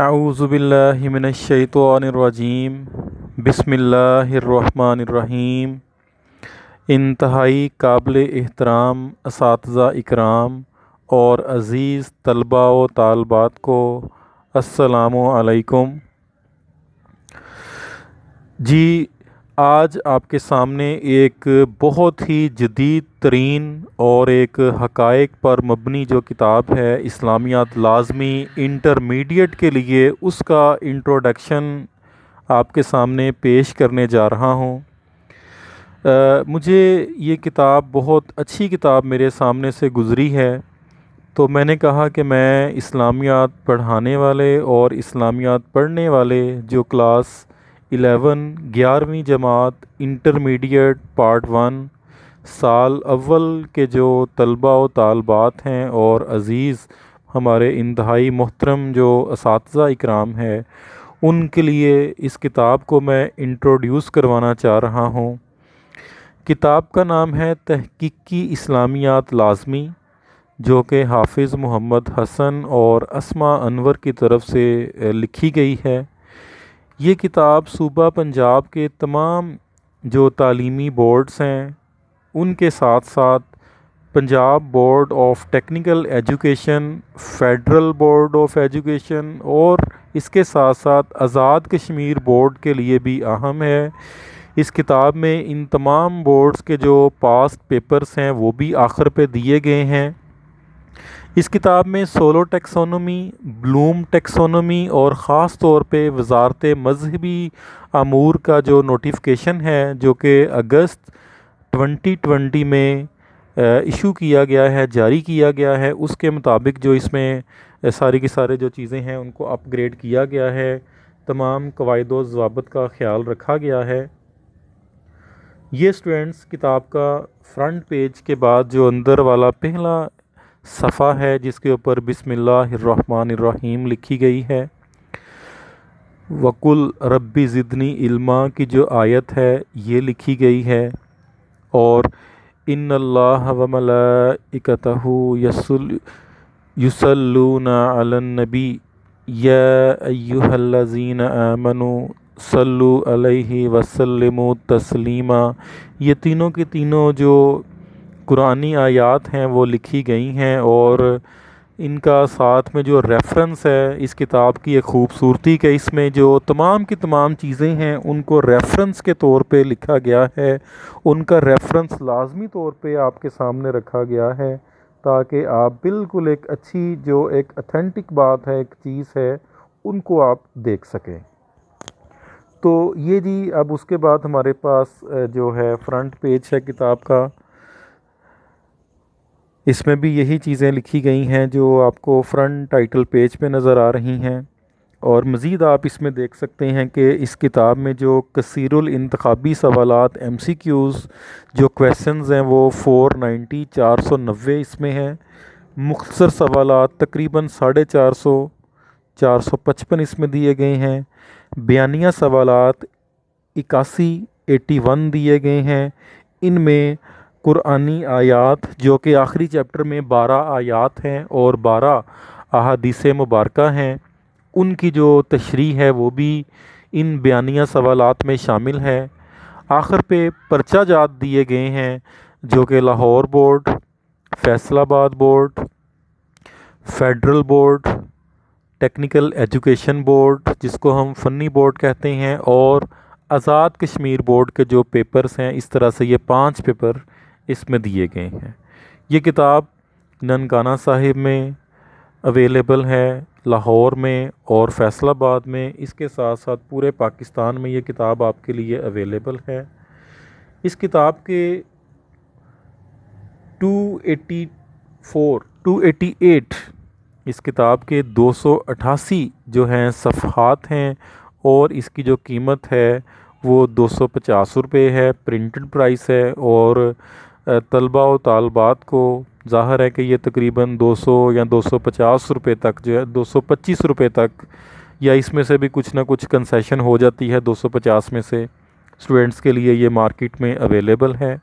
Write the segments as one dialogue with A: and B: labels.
A: अऊज़ुबिल्लाहि मिनश्शैतानिर्रजीम बिस्मिल्लाहिर्रहमानिर्रहीम। इंतहाई काबिल एहतराम असातिज़ा इकराम और अज़ीज़ तलबा व तालबात को अस्सलामु अलैकुम। जी, आज आपके सामने एक बहुत ही जदीद तरीन और एक हक़ाइक़ पर मबनी जो किताब है इस्लामियात लाज़मी इंटरमीडिएट के लिए, उसका इंट्रोडक्शन आपके सामने पेश करने जा रहा हूँ। मुझे ये किताब बहुत अच्छी किताब मेरे सामने से गुज़री है, तो मैंने कहा कि मैं इस्लामियात पढ़ाने वाले और इस्लामियात पढ़ने वाले जो क्लास 11वीं जमात इंटरमीडिएट पार्ट 1 साल अव्वल के जो तलबा व तालबात हैं और अज़ीज़ हमारे इंतहाई मोहतरम जो असातिज़ा इकराम है, उनके लिए इस किताब को मैं इंट्रोड्यूस करवाना चाह रहा हूँ। किताब का नाम है तहक़ीक़ी इस्लामियात लाज़मी, जो कि हाफिज़ मोहम्मद हसन और अस्मा अनवर की तरफ से लिखी गई है। ये किताब सूबा पंजाब के तमाम जो तालीमी बोर्ड्स हैं उनके साथ साथ Punjab board of technical education, federal board of education और इसके साथ साथ आज़ाद कश्मीर बोर्ड के लिए भी अहम है। इस किताब में इन तमाम बोर्ड्स के जो पास्ट पेपर्स हैं वो भी आखिर पे दिए गए हैं। इस किताब में सोलो टेक्सोनोमी, ब्लूम टेक्सोनोमी और ख़ास तौर पे वज़ारत मज़हबी अमूर का जो नोटिफिकेशन है, जो कि अगस्त 2020 में इशू किया गया है, जारी किया गया है, उसके मुताबिक जो इसमें सारी की सारे जो चीज़ें हैं उनको अपग्रेड किया गया है, तमाम कवायद व ज़वाबित का ख़्याल रखा गया है। ये स्टूडेंट्स किताब का फ्रंट पेज के बाद जो अंदर वाला पहला सफ़ा है जिसके ऊपर बिस्मिल्लाहिर्रहमानिर्रहीम लिखी गई है, वकुल रब्बी ज़िदनी इल्मा की जो आयत है ये लिखी गई है, और इन्नल्लाह व मलाइकतहू युसल्लूना अलन नबी या अय्युहल्लज़ीना आमनू सल्लु अलैहि वसल्लिमु तस्लीमा। ये तीनों की तीनों जो कुरानी आयात हैं वो लिखी गई हैं, और इनका साथ में जो रेफ़रेंस है इस किताब की एक ख़ूबसूरती कि इसमें जो तमाम की तमाम चीज़ें हैं उनको रेफ़रेंस के तौर पे लिखा गया है, उनका रेफ़रेंस लाज़मी तौर पे आपके सामने रखा गया है ताकि आप बिल्कुल एक अच्छी जो एक अथेंटिक बात है, एक चीज़ है, उनको आप देख सकें। तो ये जी, अब उसके बाद हमारे पास जो है फ्रंट पेज है किताब का, इसमें भी यही चीज़ें लिखी गई हैं जो आपको फ्रंट टाइटल पेज पे नज़र आ रही हैं। और मज़ीद आप इसमें देख सकते हैं कि इस किताब में जो कसीरुल इंतखाबी सवालात MCQs जो क्वेश्चंस हैं वो 490 इसमें हैं। मुख्तसर सवालात तकरीबन 450 455 इसमें दिए गए हैं। बयानिया सवालात 81 दिए गए हैं। इनमें कुरानी आयात जो कि आखिरी चैप्टर में 12 आयात हैं और 12 अहादीस मुबारका हैं, उनकी जो तशरीह है वो भी इन बयानिया सवालात में शामिल है। आखिर पे पर्चा जात दिए गए हैं जो कि Lahore board, Faisalabad board, federal board, technical education board जिसको हम फ़नी बोर्ड कहते हैं, और आज़ाद कश्मीर बोर्ड के जो पेपर्स हैं। इस तरह से ये 5 पेपर इसमें दिए गए हैं। ये किताब ननकाना साहिब में अवेलेबल है, लाहौर में और फैसलाबाद में। इसके साथ साथ पूरे पाकिस्तान में ये किताब आपके लिए अवेलेबल है। इस किताब के 288 इस किताब के 288 जो हैं सफ़हात हैं, और इसकी जो कीमत है वो 250 रुपये है, प्रिंटेड प्राइस है। और तलबा व तालबात को ज़ाहिर है कि ये तकरीबन 200 या 250 रुपये तक जो है, 225 रुपये तक, या इसमें से भी कुछ ना कुछ कंसेशन हो जाती है 250 में से, स्टूडेंट्स के लिए ये मार्केट में अवेलेबल है।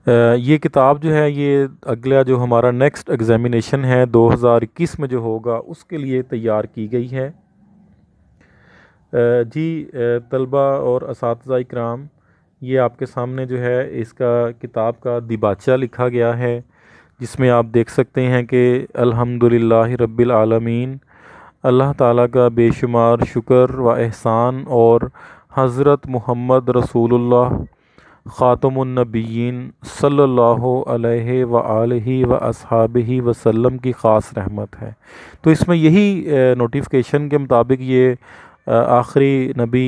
A: ये किताब जो है ये अगला जो हमारा नेक्स्ट एग्ज़ामिनेशन है 2021 में जो होगा उसके लिए तैयार की गई है। तलबा और असातिज़ा इकराम, ये आपके सामने जो है इसका किताब का दिबाचा लिखा गया है, जिसमें आप देख सकते हैं कि अल्हम्दुलिल्लाहि रब्बिल आलमीन, अल्लाह ताला का बेशुमार शुक्र व एहसान, और हज़रत मुहम्मद रसूलुल्लाह ख़ातमुन नबिय्यीन सल्लल्लाहु अलैहि व आलिहि व अस्हाबिहि वसल्लम की ख़ास रहमत है। तो इसमें यही नोटिफिकेशन के मुताबिक ये आखिरी नबी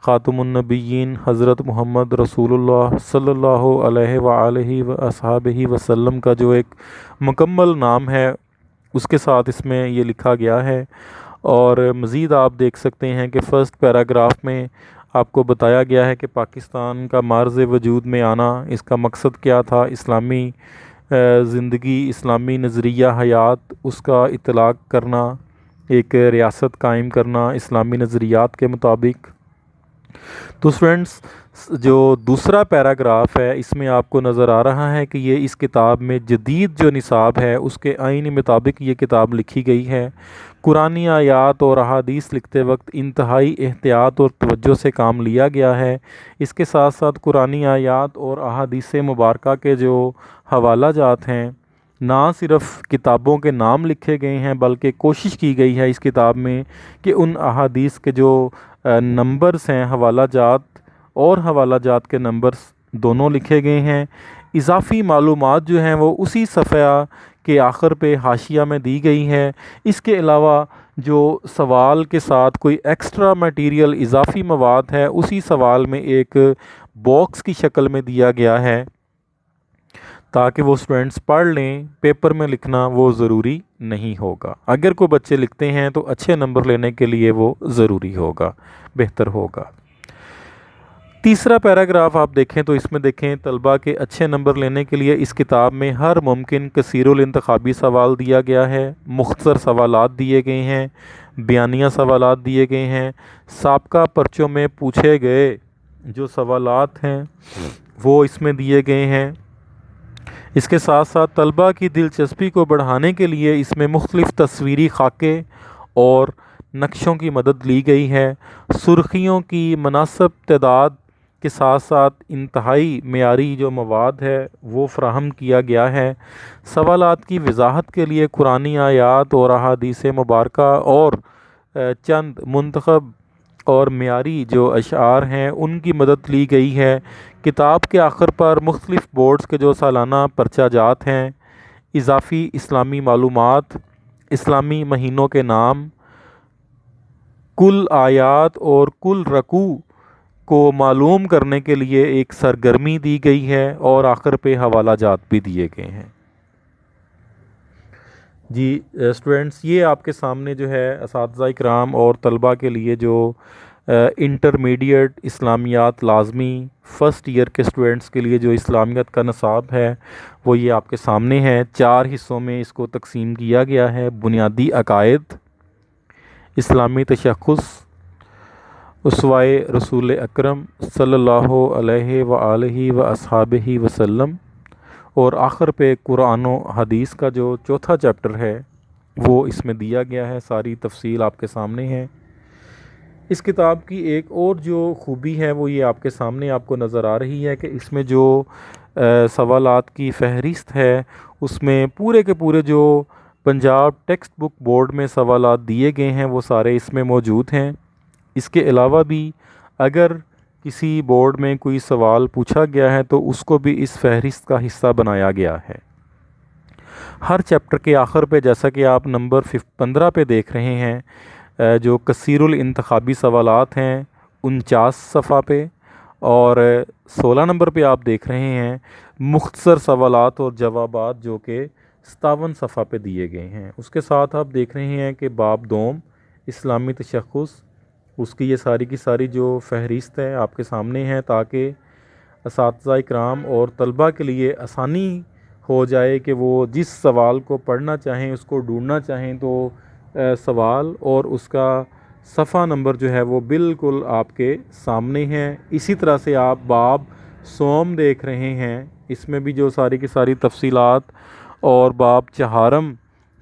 A: ख़ातमुन नबिय्यीन हज़रत मुहम्मद रसूलुल्लाह सल्लल्लाहु अलैहि व आलिहि व अस्हाबिहि वसल्लम का जो एक मुकम्मल नाम है उसके साथ इसमें ये लिखा गया है। और मज़ीद आप देख सकते हैं कि फ़र्स्ट पैराग्राफ में आपको बताया गया है कि पाकिस्तान का मार्ज़ वजूद में आना, इसका मकसद क्या था, इस्लामी ज़िंदगी, इस्लामी नज़रिया हयात, उसका इतलाक़ करना, एक रियासत कायम करना इस्लामी नज़रियात के मुताबिक। तो फ्रेंड्स, जो दूसरा पैराग्राफ है इसमें आपको नज़र आ रहा है कि ये इस किताब में जदीद जो निसाब है उसके आईनी मुताबिक ये किताब लिखी गई है। कुरानी आयात और अहादीस लिखते वक्त इंतहाई एहतियात और तवज्जो से काम लिया गया है। इसके साथ साथ कुरानी आयात और अहादीस मुबारका के जो हवाला जात हैं, ना सिर्फ़ किताबों के नाम लिखे गए हैं बल्कि कोशिश की गई है इस किताब में कि उन अहादीस के जो नंबर्स हैं, हवाला जात और हवाला जात के नंबर्स दोनों लिखे गए हैं। इजाफ़ी मालूमात जो हैं वो उसी सफ़ा के आखिर पे हाशिया में दी गई है। इसके अलावा जो सवाल के साथ कोई एक्स्ट्रा मटेरियल इजाफ़ी मवाद है उसी सवाल में एक बॉक्स की शक्ल में दिया गया है ताकि वो स्टूडेंट्स पढ़ लें। पेपर में लिखना वो ज़रूरी नहीं होगा। अगर कोई बच्चे लिखते हैं तो अच्छे नंबर लेने के लिए वो ज़रूरी होगा, बेहतर होगा। तीसरा पैराग्राफ आप देखें तो इसमें देखें, तलबा के अच्छे नंबर लेने के लिए इस किताब में हर मुमकिन कसीरुल इंतखाबी सवाल दिया गया है, मुख्तसर सवालात दिए गए हैं, बयानिया सवालात दिए गए हैं, साबका पर्चों में पूछे गए जो सवालात हैं वो इसमें दिए गए हैं। इसके साथ साथ तलबा की दिलचस्पी को बढ़ाने के लिए इसमें मुख्तलिफ़ तस्वीरी खाके और नक्शों की मदद ली गई है। सुर्खियों की मुनासिब तादाद के साथ साथ इंतहाई मेयारी जो मवाद है वो फ़राहम किया गया है। सवालात की वजाहत के लिए कुरानी आयात और अहादीस मुबारका और चंद मुंतखब और मेयारी जो अशार हैं उनकी मदद ली गई है। किताब के आखिर पर मुख्तलिफ़ बोर्ड्स के जो सालाना पर्चा जात हैं, इजाफ़ी इस्लामी मालूमात, इस्लामी महीनों के नाम, कुल आयात और कुल रकू को मालूम करने के लिए एक सरगर्मी दी गई है और आखिर पे हवाला जात भी दिए गए हैं। जी स्टूडेंट्स, ये आपके सामने जो है असातिज़ा इकराम और तलबा के लिए जो इंटरमीडिएट इस्लामियात लाज़मी फ़र्स्ट ईयर के स्टूडेंट्स के लिए जो इस्लामियत का निसाब है वो ये आपके सामने है। 4 हिस्सों में इसको तकसीम किया गया है। बुनियादी अकायद, इस्लामी तशख़्ख़ुस, उसवाए रसूल अकरम सल्लल्लाहु अलैहि व आलिहि व अस्हाबिहि वसल्लम, और आखिर पे कुरान व हदीस का जो चौथा चैप्टर है वो इसमें दिया गया है। सारी तफसील आपके सामने है। इस किताब की एक और जो खूबी है वो ये आपके सामने आपको नज़र आ रही है कि इसमें जो सवालात की फ़हरिस्त है उसमें पूरे के पूरे जो पंजाब टेक्स्ट बुक बोर्ड में सवालात दिए गए हैं वो सारे इसमें मौजूद हैं। इसके अलावा भी अगर किसी बोर्ड में कोई सवाल पूछा गया है तो उसको भी इस फ़हरिस्त का हिस्सा बनाया गया है। हर चैप्टर के आखिर पे, जैसा कि आप नंबर 15 पे देख रहे हैं, जो कसीरुल इंतखाबी सवालात हैं 49 सफ़ा पे, और 16 नंबर पे आप देख रहे हैं मुख्तसर सवालात और जवाबात जो कि 57 सफ़ा पे दिए गए हैं। उसके साथ आप देख रहे हैं कि बाब दोम इस्लामी तशख़्ख़ुस, उसकी ये सारी की सारी जो फ़हरिस्त है आपके सामने है ताकि असातिज़ा इकराम और तलबा के लिए आसानी हो जाए कि वो जिस सवाल को पढ़ना चाहें, उसको ढूंढना चाहें तो सवाल और उसका सफ़ा नंबर जो है वो बिल्कुल आपके सामने है। इसी तरह से आप बाब सोम देख रहे हैं, इसमें भी जो सारी की सारी तफसीलात और बाब चहारम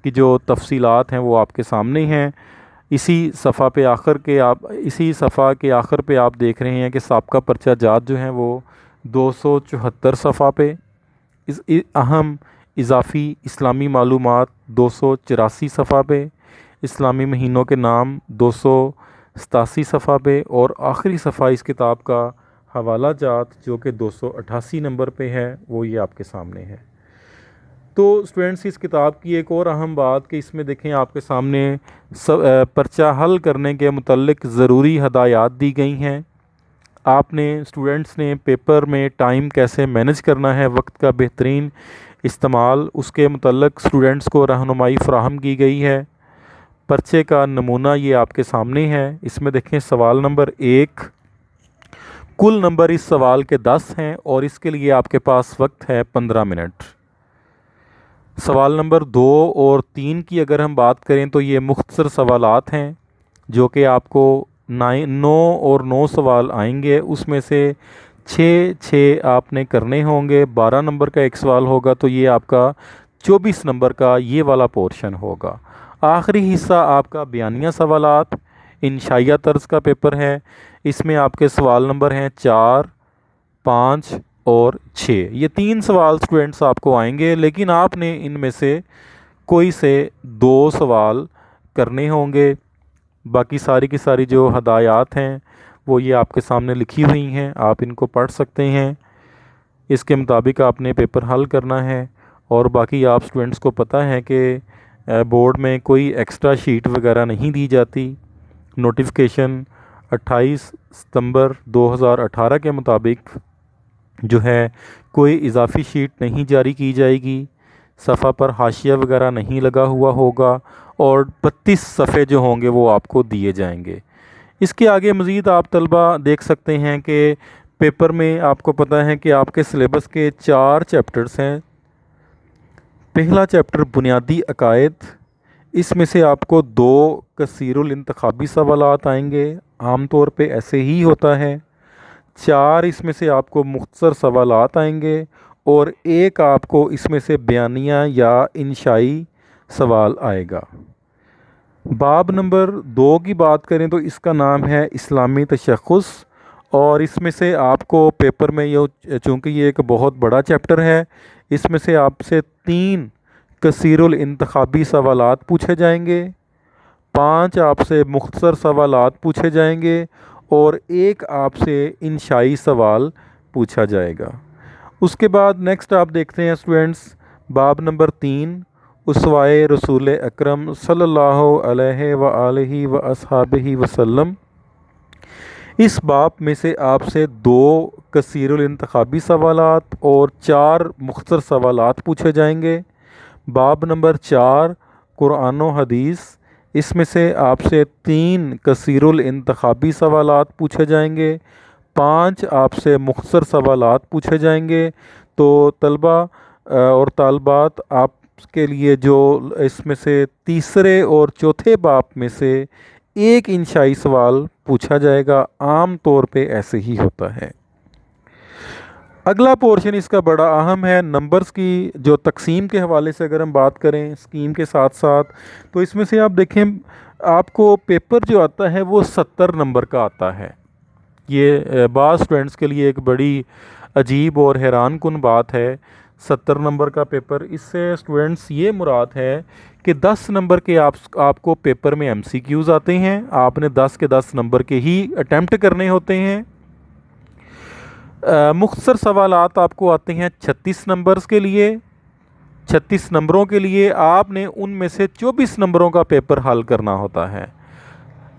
A: की जो तफसीलात हैं वो आपके सामने हैं। इसी सफ़ा के आखिर पे आप देख रहे हैं कि साबका पर्चा जात जो हैं वो 274 सफ़ा पे, अहम इजाफ़ी इस्लामी मालूमात 284 सफ़ा पे, इस्लामी महीनों के नाम 287 सफ़ा पे, और आखिरी सफ़ा इस किताब का हवाला जात जो कि 288 नंबर पे है वो ये आपके सामने है। तो स्टूडेंट्स, इस किताब की एक और अहम बात कि इसमें देखें आपके सामने पर्चा हल करने के मुतल्लिक ज़रूरी हदायत दी गई हैं। आपने स्टूडेंट्स ने पेपर में टाइम कैसे मैनेज करना है, वक्त का बेहतरीन इस्तेमाल, उसके मुतल्लिक स्टूडेंट्स को रहनुमाई फ़राहम की गई है। पर्चे का नमूना ये आपके सामने है। इसमें देखें सवाल नंबर 1, कुल नंबर इस सवाल के 10 हैं और इसके लिए आपके पास वक्त है 15 मिनट। सवाल नंबर 2 और 3 की अगर हम बात करें तो ये मुख्तसर सवालात हैं जो कि आपको 9 और 9 सवाल आएंगे, उसमें से 6 आपने करने होंगे। 12 नंबर का एक सवाल होगा, तो ये आपका 24 नंबर का ये वाला पोर्शन होगा। आखिरी हिस्सा आपका बयानिया सवालात इंशाइया तर्ज का पेपर है। इसमें आपके सवाल नंबर हैं 4, 5 और 6। ये 3 सवाल स्टूडेंट्स आपको आएंगे, लेकिन आपने इनमें से कोई से 2 सवाल करने होंगे। बाकी सारी की सारी जो हदायत हैं वो ये आपके सामने लिखी हुई हैं, आप इनको पढ़ सकते हैं। इसके मुताबिक आपने पेपर हल करना है। और बाकी आप स्टूडेंट्स को पता है कि बोर्ड में कोई एक्स्ट्रा शीट वगैरह नहीं दी जाती। नोटिफिकेशन 28 सितंबर 2018 के मुताबिक जो है कोई इजाफ़ी शीट नहीं जारी की जाएगी, सफ़ा पर हाशिया वगैरह नहीं लगा हुआ होगा, और 32 सफ़े जो होंगे वो आपको दिए जाएंगे। इसके आगे मज़ीद आप तलबा देख सकते हैं कि पेपर में आपको पता है कि आपके सिलेबस के 4 चैप्टर्स हैं। पहला चैप्टर बुनियादी अकायद, इसमें से आपको 2 कसीरुल इंतखाबी सवालात आएंगे, आम तौर पे ऐसे ही होता है। 4 इसमें से आपको मुख्तसर सवालात आएंगे और 1 आपको इसमें से बयानिया या इंशाई सवाल आएगा। बाब नंबर 2 की बात करें तो इसका नाम है इस्लामी तशख़्ख़ुस, और इसमें से आपको पेपर में ये, चूँकि ये एक बहुत बड़ा चैप्टर है, इसमें से आपसे 3 कसीरुल इंतखाबी सवालात पूछे जाएंगे, 5 आपसे मुख्तसर सवालात पूछे जाएंगे और 1 आपसे इंशाई सवाल पूछा जाएगा। उसके बाद नेक्स्ट आप देखते हैं स्टूडेंट्स बाब नंबर 3, उसवाए रसूल अकरम सल्लल्लाहु अलैहि व आलिहि व अस्हाबिहि वसल्लम। इस बाब में से आपसे 2 कसीरुल इंतखाबी सवालात और 4 मुख्तसर सवालात पूछे जाएंगे। बाब नंबर 4 कुरान व हदीस, इसमें से आपसे 3 कसीरुल इंतखाबी सवालात पूछे जाएंगे, 5 आपसे मुख्तसर सवालात पूछे जाएंगे। तो तलबा और तालबात आपके लिए जो इसमें से तीसरे और चौथे बाब में से 1 इंशाई सवाल पूछा जाएगा, आम तौर पे ऐसे ही होता है। अगला पोर्शन इसका बड़ा अहम है। नंबर्स की जो तकसीम के हवाले से अगर हम बात करें स्कीम के साथ साथ, तो इसमें से आप देखें आपको पेपर जो आता है वो 70 नंबर का आता है। ये बाज़ स्टूडेंट्स के लिए एक बड़ी अजीब और हैरान कुन बात है, 70 नंबर का पेपर। इससे स्टूडेंट्स ये मुराद है कि 10 नंबर के आपको पेपर में MCQs आते हैं, आपने 10 के 10 नंबर के ही अटैम्प्ट करने होते हैं। मुख्तसर सवालात आपको आते हैं 36 नंबर्स के लिए। 36 नंबरों के लिए आपने उनमें से 24 नंबरों का पेपर हल करना होता है।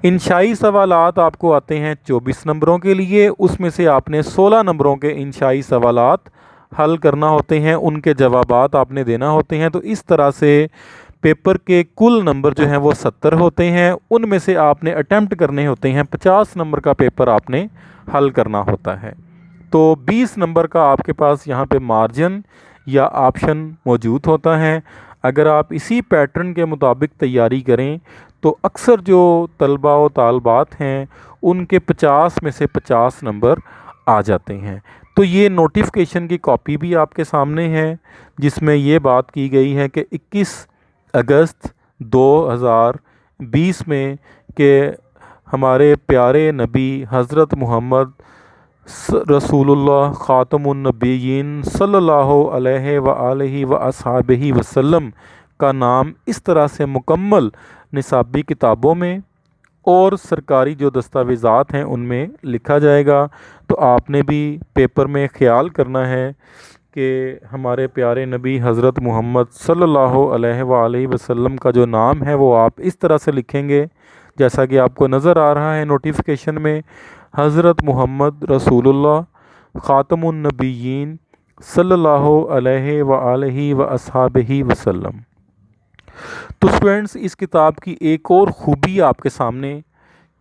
A: इंशाई सवालात आपको आते हैं 24 नंबरों के लिए, उसमें से आपने 16 नंबरों के इंशाई सवालात हल करना होते हैं, उनके जवाबात आपने देना होते हैं। तो इस तरह से पेपर के कुल नंबर जो हैं वो 70 होते हैं, उनमें से आपने अटैम्प्ट करने होते हैं 50 नंबर का पेपर आपने हल करना होता है। तो 20 नंबर का आपके पास यहाँ पे मार्जिन या ऑप्शन मौजूद होता है। अगर आप इसी पैटर्न के मुताबिक तैयारी करें तो अक्सर जो तलबा व तालबात हैं उनके 50 में से 50 नंबर आ जाते हैं। तो ये नोटिफिकेशन की कॉपी भी आपके सामने है, जिसमें ये बात की गई है कि 21 अगस्त 2020 में के हमारे प्यारे नबी हज़रत मोहम्मद रसूलुल्लाह ख़ातमुन नबिय्यीन सल्लल्लाहु अलैहि व आलिहि व अस्हाबिहि वसल्लम का नाम इस तरह से मुकम्मल निसाबी किताबों में और सरकारी जो दस्तावेज़ात हैं उनमें लिखा जाएगा। तो आपने भी पेपर में ख़्याल करना है कि हमारे प्यारे नबी हज़रत मोहम्मद सल्लल्लाहु अलैहि वसल्लम का जो नाम है वो आप इस तरह से लिखेंगे जैसा कि आपको नज़र आ रहा है नोटिफिकेशन में, हज़रत मोहम्मद रसूलुल्लाह ख़ातमुन नबिय्यीन सल्लल्लाहु अलैहि व आलिहि व अस्हाबिहि वसल्लम। तो स्टूडेंट्स, इस किताब की एक और ख़ूबी आपके सामने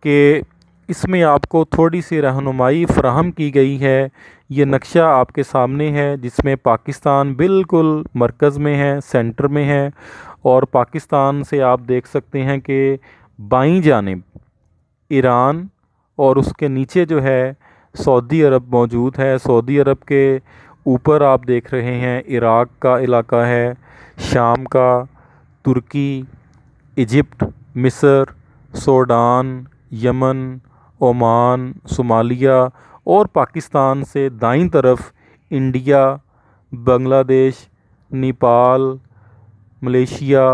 A: कि इसमें आपको थोड़ी सी रहनुमाई फ़राहम की गई है। ये नक्शा आपके सामने है जिसमें पाकिस्तान बिल्कुल मरकज़ में है, सेंटर में है, और पाकिस्तान से आप देख सकते हैं कि बाईं जानिब ईरान और उसके नीचे जो है सऊदी अरब मौजूद है। सऊदी अरब के ऊपर आप देख रहे हैं इराक़ का इलाका है, शाम का, तुर्की, इजिप्ट, मिस्र, सूडान, यमन, ओमान, सोमालिया, और पाकिस्तान से दाईं तरफ इंडिया, बांग्लादेश, नेपाल, मलेशिया,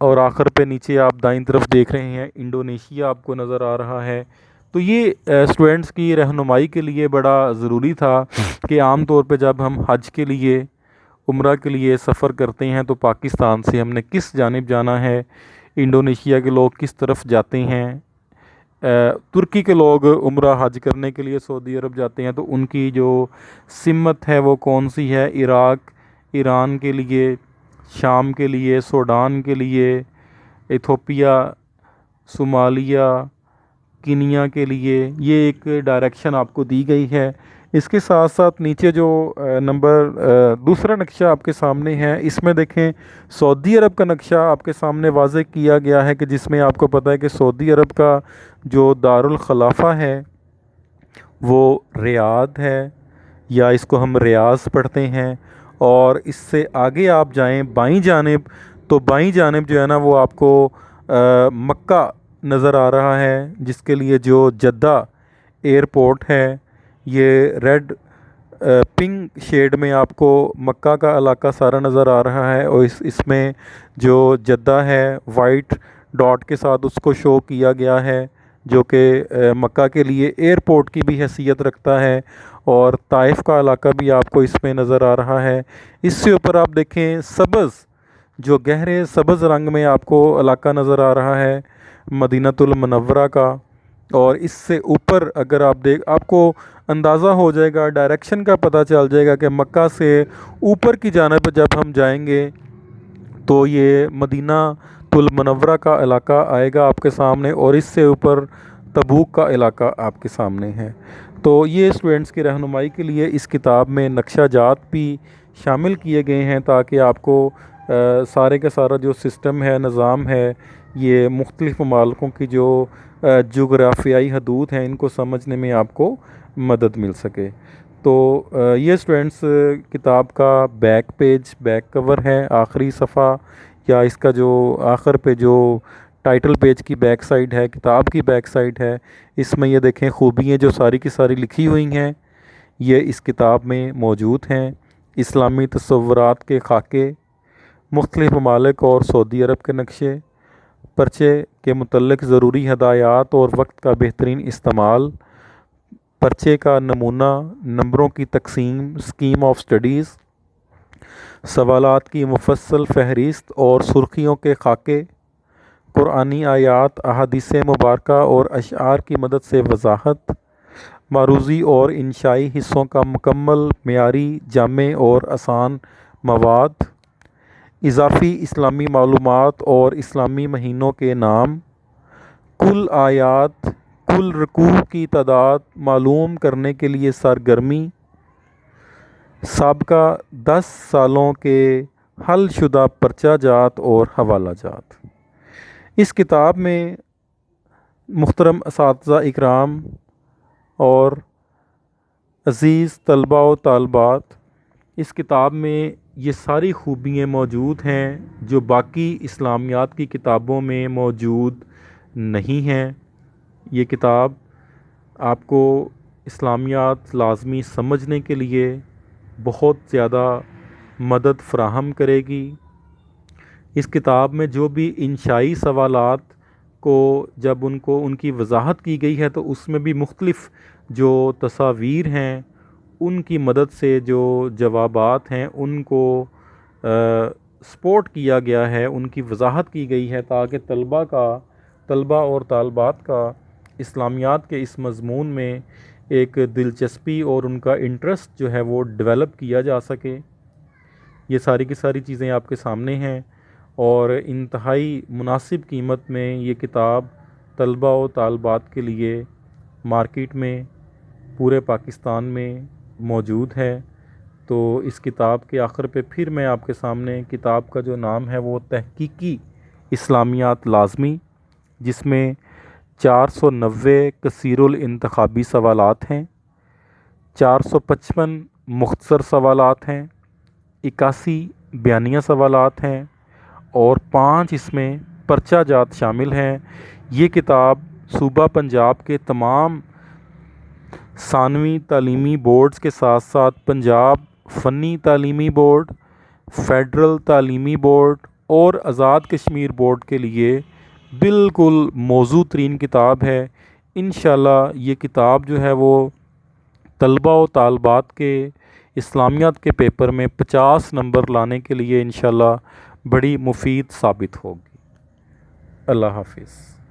A: और आखिर पे नीचे आप दाईं तरफ देख रहे हैं इंडोनेशिया आपको नज़र आ रहा है। तो ये स्टूडेंट्स की रहनुमाई के लिए बड़ा ज़रूरी था कि आम तौर पे जब हम हज के लिए, उम्रा के लिए सफ़र करते हैं तो पाकिस्तान से हमने किस जानिब जाना है, इंडोनेशिया के लोग किस तरफ जाते हैं, तुर्की के लोग उम्रा हज करने के लिए सऊदी अरब जाते हैं तो उनकी जो सिमत है वो कौन सी है, इराक़, ईरान के लिए, शाम के लिए, सूडान के लिए, इथोपिया, सोमालिया, कीनिया के लिए, ये एक डायरेक्शन आपको दी गई है। इसके साथ साथ नीचे जो दूसरा नक्शा आपके सामने है, इसमें देखें सऊदी अरब का नक्शा आपके सामने वाज़े किया गया है कि जिसमें आपको पता है कि सऊदी अरब का जो दारुल खलाफा है वो रियाद है, या इसको हम रियाज़ पढ़ते हैं। और इससे आगे आप जाएं बाईं जानिब, तो बाईं जानिब जो है ना वो आपको मक्का नज़र आ रहा है, जिसके लिए जो जद्दा एयरपोर्ट है, ये रेड पिंक शेड में आपको मक्का का इलाका सारा नज़र आ रहा है, और इसमें जो जद्दा है वाइट डॉट के साथ उसको शो किया गया है, जो कि मक्का के लिए एयरपोर्ट की भी हैसियत रखता है। और ताइफ का इलाका भी आपको इसमें नज़र आ रहा है। इससे ऊपर आप देखें सब्ज़, जो गहरे सब्ज़ रंग में आपको इलाका नज़र आ रहा है मदीनतुल मुनव्वरा का। और इससे ऊपर अगर आप आपको अंदाज़ा हो जाएगा, डायरेक्शन का पता चल जाएगा कि मक्का से ऊपर की जानिब जब हम जाएंगे तो ये मदीनतुल मुनव्वरा का इलाका आएगा आपके सामने, और इससे ऊपर तबूक का इलाका आपके सामने है। तो ये स्टूडेंट्स की रहनुमाई के लिए इस किताब में नक्शा जात भी शामिल किए गए हैं ताकि आपको सारे का सारा जो सिस्टम है, निज़ाम है, ये मुख्तलिफ़ ममालिकों की जो जोग्राफियाई हदूद हैं इनको समझने में आपको मदद मिल सके। तो ये स्टूडेंट्स किताब का बैक पेज, बैक कवर है, आखिरी सफ़ा या इसका जो आखिर पे जो टाइटल पेज की बैक साइड है, किताब की बैक साइड है, इसमें ये देखें खूबियाँ जो सारी की सारी लिखी हुई हैं ये इस किताब में मौजूद हैं। इस्लामी तसव्वुरात के खाके, मुख्तलिफ़ ममालिक और सऊदी अरब के नक्शे, पर्चे के मुतल्लिक़ ज़रूरी हदायत और वक्त का बेहतरीन इस्तेमाल, पर्चे का नमूना, नंबरों की तकसीम, स्कीम ऑफ स्टडीज़, सवालात की मुफस्सल फ़हरिस्त और सुर्खियों के खाके, कुरानी आयात, अहादीस मुबारका और अशआर की मदद से वजाहत, मारूज़ी और इंशाई हिस्सों का मुकम्मल, मेयारी, जामे और आसान मवाद, इजाफ़ी इस्लामी मालूमात और इस्लामी महीनों के नाम, कुल आयात, कुल रुकू की तादाद मालूम करने के लिए सरगर्मी, साबका 10 सालों के हल शुदा पर्चा जात और हवाला जात। इस किताब में मुहतरम असातिज़ा इकराम और अज़ीज़ तलबा व तालबात, इस किताब में ये सारी खूबियाँ मौजूद हैं जो बाकी इस्लामियात की किताबों में मौजूद नहीं हैं। ये किताब आपको इस्लामियात लाज़मी समझने के लिए बहुत ज़्यादा मदद फ़राहम करेगी। इस किताब में जो भी इंशाई सवालात को जब उनको उनकी वजाहत की गई है तो उसमें भी मुख्तलिफ़ जो तस्वीर हैं उनकी मदद से जो जवाबात हैं उनको सपोर्ट किया गया है, उनकी वजाहत की गई है ताकि तलबा और तालबात का इस्लामियात के इस मज़मून में एक दिलचस्पी और उनका इंटरेस्ट जो है वो डेवलप किया जा सके। ये सारी की सारी चीज़ें आपके सामने हैं और इंतहाई मुनासिब कीमत में ये किताब तलबा व तालबात के लिए मार्केट में पूरे पाकिस्तान में मौजूद है। तो इस किताब के आखिर पे फिर मैं आपके सामने किताब का जो नाम है वो तहकीकी इस्लामियात लाज़मी, जिसमें 490 कसीरुल इंतखाबी सवालात हैं, 455 मुख्तसर सवालात हैं, 81 बयानिया सवालात हैं और 5 इसमें पर्चा जात शामिल हैं। ये किताब सूबा पंजाब के तमाम सानवी तालीमी बोर्ड्स के साथ साथ पंजाब फ़नी तालीमी बोर्ड, फ़ेडरल तालीमी बोर्ड और आज़ाद कश्मीर बोर्ड के लिए बिल्कुल मौजू तरीन किताब है। इंशाल्लाह ये किताब जो है वो तलबा व तालबात के इस्लामियात के पेपर में 50 नंबर लाने के लिए इंशाल्लाह बड़ी मुफीद साबित होगी। अल्लाह हाफ़िज़।